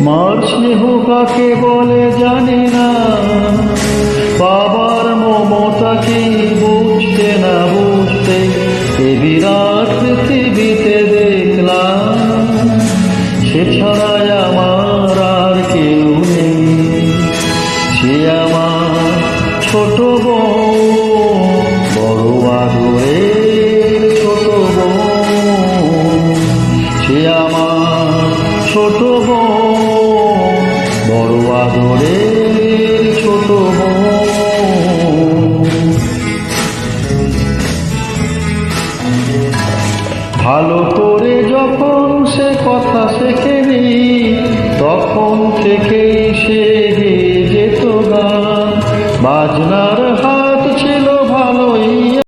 মার স্নেহ কাকে বলে জানি না, বাবার মমতা কি বুঝতে না বুঝতে এ বিরাট পৃথিবীতে দেখলাম, সে ছাড়াই আমার আর কেউ নেই। সে আমার ছোট বোন, বড় আদরের ছোট বোন। সে আমার ছোট বোন, বড় আদরের ছোট বোন। ভালো